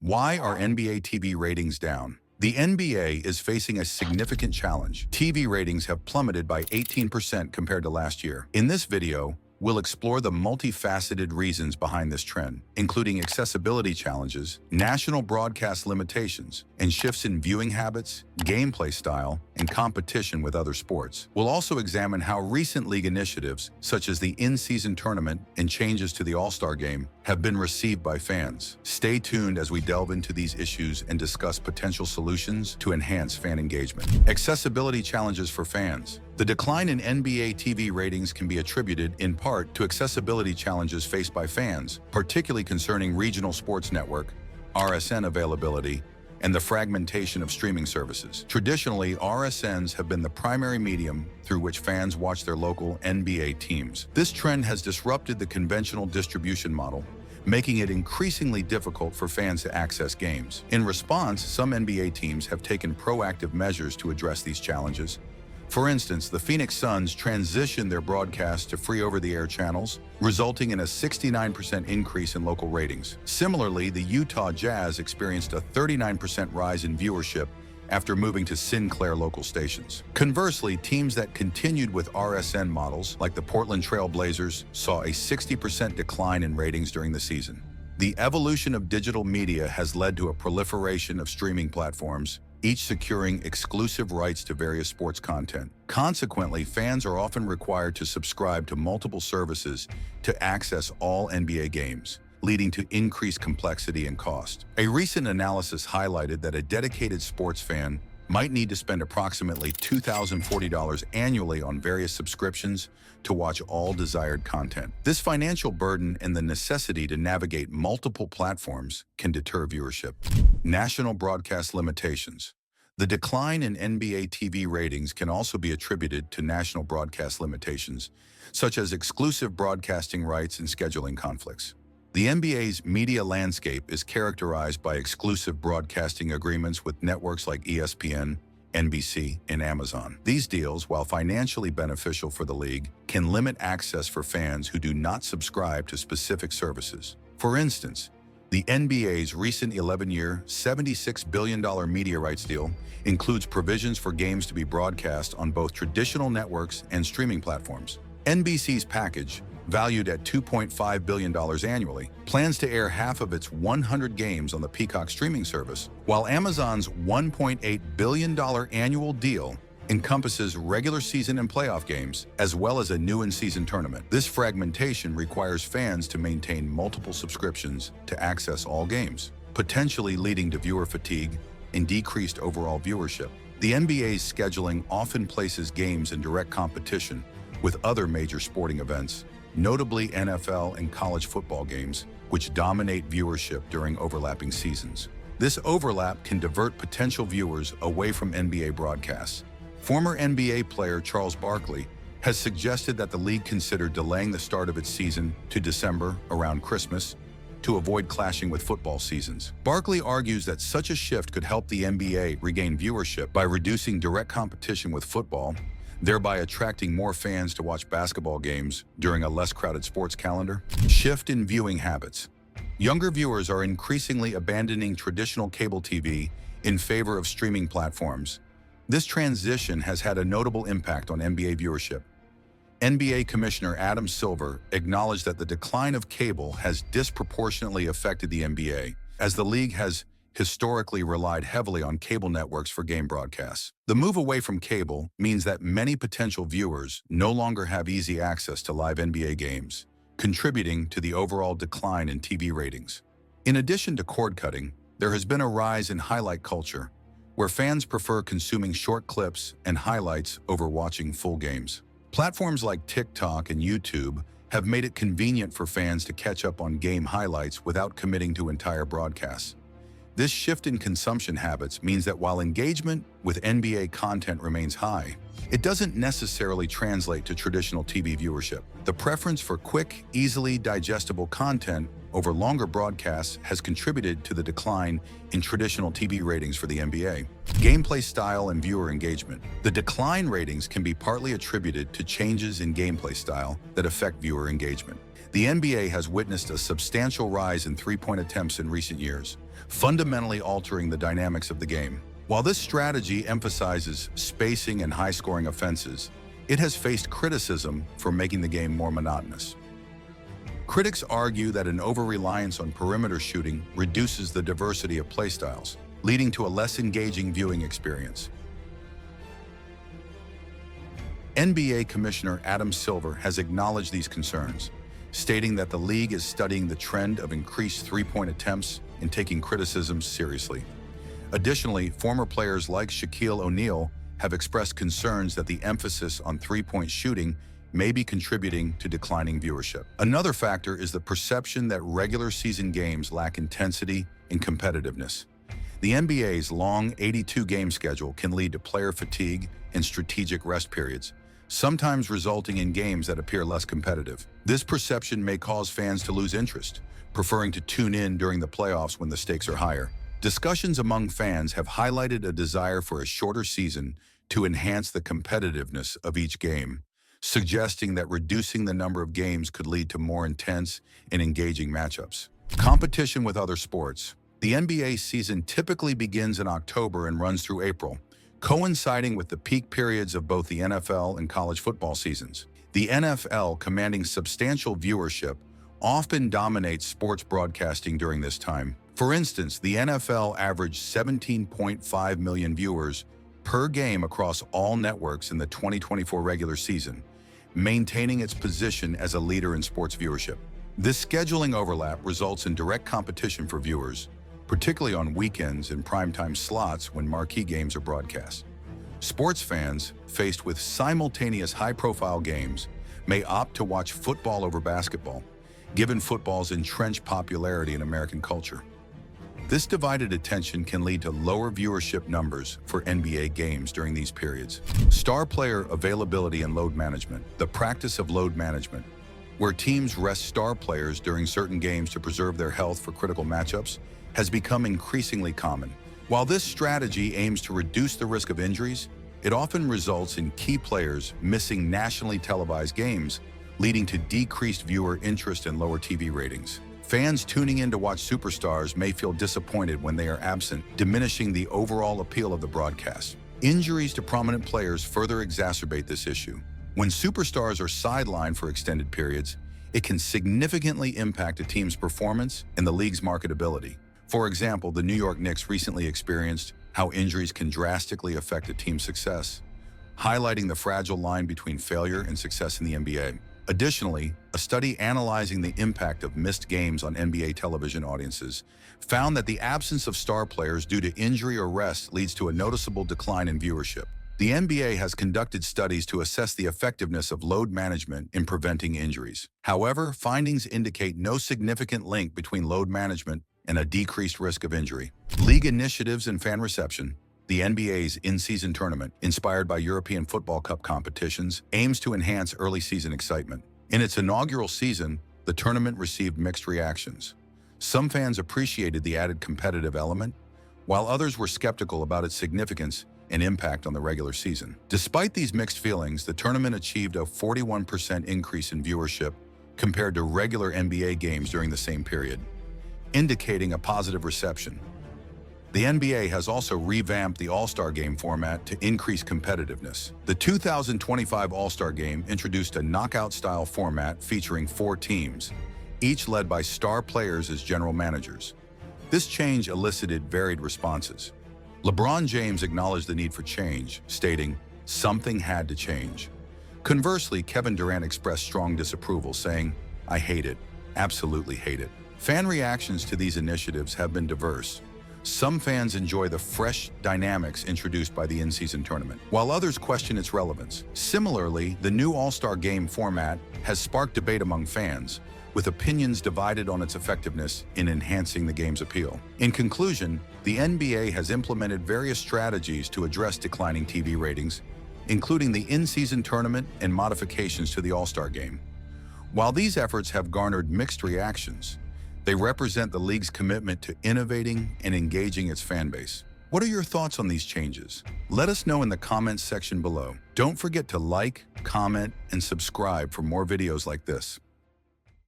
Why are NBA TV ratings down? The NBA is facing a significant challenge. TV ratings have plummeted by 18% compared to last year. In this video, we'll explore the multifaceted reasons behind this trend, including accessibility challenges, national broadcast limitations, and shifts in viewing habits, gameplay style, and competition with other sports. We'll also examine how recent league initiatives, such as the in-season tournament and changes to the All-Star Game, have been received by fans. Stay tuned as we delve into these issues and discuss potential solutions to enhance fan engagement. Accessibility challenges for fans. The decline in NBA TV ratings can be attributed in part to accessibility challenges faced by fans, particularly concerning regional sports network, RSN availability, and the fragmentation of streaming services. Traditionally, RSNs have been the primary medium through which fans watch their local NBA teams. This trend has disrupted the conventional distribution model, making it increasingly difficult for fans to access games. In response, some NBA teams have taken proactive measures to address these challenges. For instance, the Phoenix Suns transitioned their broadcast to free over-the-air channels, resulting in a 69% increase in local ratings. Similarly, the Utah Jazz experienced a 39% rise in viewership after moving to Sinclair local stations. Conversely, teams that continued with RSN models, like the Portland Trail Blazers, saw a 60% decline in ratings during the season. The evolution of digital media has led to a proliferation of streaming platforms, each securing exclusive rights to various sports content. Consequently, fans are often required to subscribe to multiple services to access all NBA games, leading to increased complexity and cost. A recent analysis highlighted that a dedicated sports fan might need to spend approximately $2,040 annually on various subscriptions to watch all desired content. This financial burden and the necessity to navigate multiple platforms can deter viewership. National broadcast limitations. The decline in NBA TV ratings can also be attributed to national broadcast limitations, such as exclusive broadcasting rights and scheduling conflicts. The NBA's media landscape is characterized by exclusive broadcasting agreements with networks like ESPN, NBC, and Amazon. These deals, while financially beneficial for the league, can limit access for fans who do not subscribe to specific services. For instance, the NBA's recent 11-year, $76 billion media rights deal includes provisions for games to be broadcast on both traditional networks and streaming platforms. NBC's package, valued at $2.5 billion annually, plans to air half of its 100 games on the Peacock streaming service, while Amazon's $1.8 billion annual deal encompasses regular season and playoff games, as well as a new in-season tournament. This fragmentation requires fans to maintain multiple subscriptions to access all games, potentially leading to viewer fatigue and decreased overall viewership. The NBA's scheduling often places games in direct competition with other major sporting events, notably NFL and college football games, which dominate viewership during overlapping seasons. This overlap can divert potential viewers away from NBA broadcasts. Former NBA player Charles Barkley has suggested that the league consider delaying the start of its season to December around Christmas to avoid clashing with football seasons. Barkley argues that such a shift could help the NBA regain viewership by reducing direct competition with football, thereby attracting more fans to watch basketball games during a less crowded sports calendar. Shift in viewing habits. Younger viewers are increasingly abandoning traditional cable TV in favor of streaming platforms. This transition has had a notable impact on NBA viewership. NBA Commissioner Adam Silver acknowledged that the decline of cable has disproportionately affected the NBA, as the league has historically relied heavily on cable networks for game broadcasts. The move away from cable means that many potential viewers no longer have easy access to live NBA games, contributing to the overall decline in TV ratings. In addition to cord cutting, there has been a rise in highlight culture, where fans prefer consuming short clips and highlights over watching full games. Platforms like TikTok and YouTube have made it convenient for fans to catch up on game highlights without committing to entire broadcasts. This shift in consumption habits means that while engagement with NBA content remains high, it doesn't necessarily translate to traditional TV viewership. The preference for quick, easily digestible content over longer broadcasts has contributed to the decline in traditional TV ratings for the NBA. Gameplay style and viewer engagement. The decline ratings can be partly attributed to changes in gameplay style that affect viewer engagement. The NBA has witnessed a substantial rise in three-point attempts in recent years, fundamentally altering the dynamics of the game. While this strategy emphasizes spacing and high-scoring offenses, it has faced criticism for making the game more monotonous. Critics argue that an over-reliance on perimeter shooting reduces the diversity of playstyles, leading to a less engaging viewing experience. NBA Commissioner Adam Silver has acknowledged these concerns, stating that the league is studying the trend of increased three-point attempts and taking criticisms seriously. Additionally, former players like Shaquille O'Neal have expressed concerns that the emphasis on three-point shooting may be contributing to declining viewership. Another factor is the perception that regular season games lack intensity and competitiveness. The NBA's long 82-game schedule can lead to player fatigue and strategic rest periods, sometimes resulting in games that appear less competitive. This perception may cause fans to lose interest, preferring to tune in during the playoffs when the stakes are higher. Discussions among fans have highlighted a desire for a shorter season to enhance the competitiveness of each game, suggesting that reducing the number of games could lead to more intense and engaging matchups. Competition with other sports. The NBA season typically begins in October and runs through April, coinciding with the peak periods of both the NFL and college football seasons. The NFL, commanding substantial viewership, often dominates sports broadcasting during this time. For instance, the NFL averaged 17.5 million viewers per game across all networks in the 2024 regular season, maintaining its position as a leader in sports viewership. This scheduling overlap results in direct competition for viewers, particularly on weekends and primetime slots when marquee games are broadcast. Sports fans, faced with simultaneous high-profile games, may opt to watch football over basketball, given football's entrenched popularity in American culture. This divided attention can lead to lower viewership numbers for NBA games during these periods. Star player availability and load management. The practice of load management, where teams rest star players during certain games to preserve their health for critical matchups, has become increasingly common. While this strategy aims to reduce the risk of injuries, it often results in key players missing nationally televised games, leading to decreased viewer interest and lower TV ratings. Fans tuning in to watch superstars may feel disappointed when they are absent, diminishing the overall appeal of the broadcast. Injuries to prominent players further exacerbate this issue. When superstars are sidelined for extended periods, it can significantly impact a team's performance and the league's marketability. For example, the New York Knicks recently experienced how injuries can drastically affect a team's success, highlighting the fragile line between failure and success in the NBA. Additionally, a study analyzing the impact of missed games on NBA television audiences found that the absence of star players due to injury or rest leads to a noticeable decline in viewership. The NBA has conducted studies to assess the effectiveness of load management in preventing injuries. However, findings indicate no significant link between load management and a decreased risk of injury. League initiatives and fan reception. The NBA's in-season tournament, inspired by European Football Cup competitions, aims to enhance early season excitement. In its inaugural season, the tournament received mixed reactions. Some fans appreciated the added competitive element, while others were skeptical about its significance and impact on the regular season. Despite these mixed feelings, the tournament achieved a 41% increase in viewership compared to regular NBA games during the same period, indicating a positive reception. The NBA has also revamped the All-Star Game format to increase competitiveness. The 2025 All-Star Game introduced a knockout-style format featuring 4 teams, each led by star players as general managers. This change elicited varied responses. LeBron James acknowledged the need for change, stating, "Something had to change." Conversely, Kevin Durant expressed strong disapproval, saying, "I hate it, absolutely hate it." Fan reactions to these initiatives have been diverse. Some fans enjoy the fresh dynamics introduced by the in-season tournament, while others question its relevance. Similarly, the new All-Star Game format has sparked debate among fans, with opinions divided on its effectiveness in enhancing the game's appeal. In conclusion, the NBA has implemented various strategies to address declining TV ratings, including the in-season tournament and modifications to the All-Star Game. While these efforts have garnered mixed reactions, they represent the league's commitment to innovating and engaging its fan base. What are your thoughts on these changes? Let us know in the comments section below. Don't forget to like, comment, and subscribe for more videos like this.